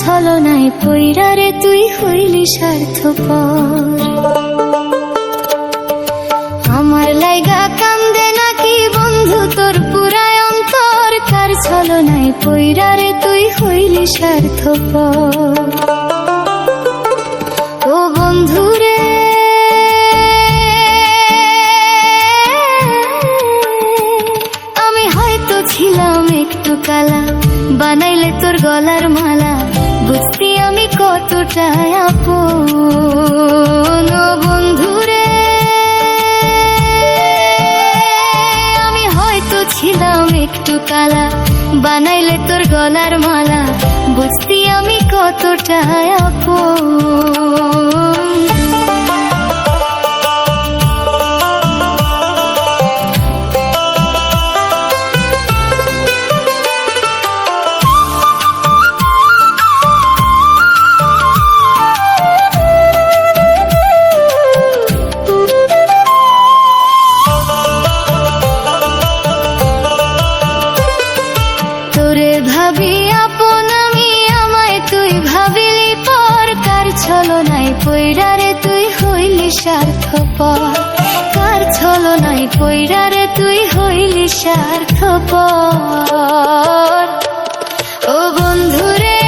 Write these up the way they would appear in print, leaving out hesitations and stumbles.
ছলনায় পইরা রে তুই হইলি স্বার্থপর। আমার লাইগা কান্দে নাকি বন্ধু তোর পুরায় অন্তর, কার ছলনায় পইরা রে তুই হইলি স্বার্থপর। ও বন্ধু রে আমি হয়তো ছিলাম একটু কালা, বানাইলে তোর গলার মালা, বুঝতি আমি কতটা আপন। ও বন্ধু রে আমি হয়তো ছিলাম একটু কালা, বানাইলে তোর গলার মালা, বুঝতি আমি কতটা আপন। ভাবি আপন আমি, আমায় তুই ভাবিলি পর, কার ছলনায় পইরা রে তুই হইলি স্বার্থপর, কার ছলনায় পইরা রে তুই হইলি স্বার্থপর। ও বন্ধু রে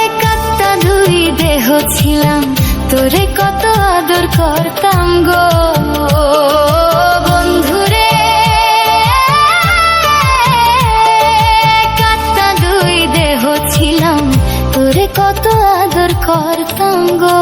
এক আত্মা দুই দেহ ছিলাম, তোরে কত আদর করতাম গো। তোরে কত আদর করতাম গো।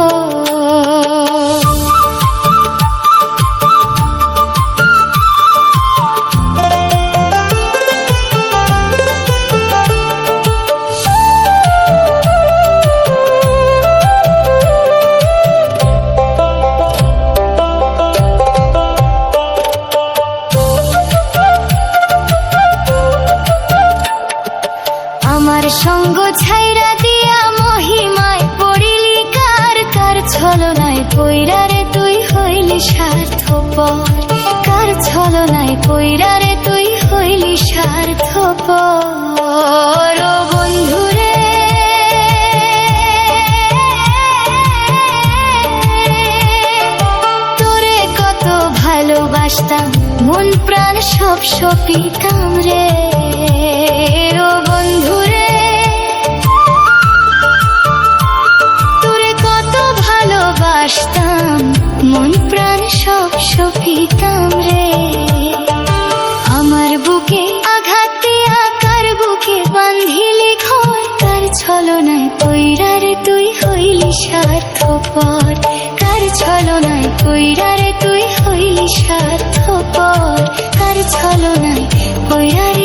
আমার সঙ্গ ছাইরা দিয়া মহিমায় পড়িলি কার, কার ছলনায় পইরা রে তুই হইলি স্বার্থপর, কার ছলনায় পইরা রে তুই হইলি স্বার্থপর। ও বন্ধু রে তোরে কত ভালোবাসতাম, মন প্রাণ সব সপিতাম রে। ও বন্ধু রে তোরে কত ভালোবাসতাম, মন প্রাণ সব সপিতাম রে। আমার বুকে আঘাত দিয়া কার বুকে বান্ধিলি ঘর, কার ছলনায় পইরা রে তুই হইলি স্বার্থপর, কার ছলনায় পইরা রে তুই হইলি স্বার্থপর, কার ছলনায় পইরা রে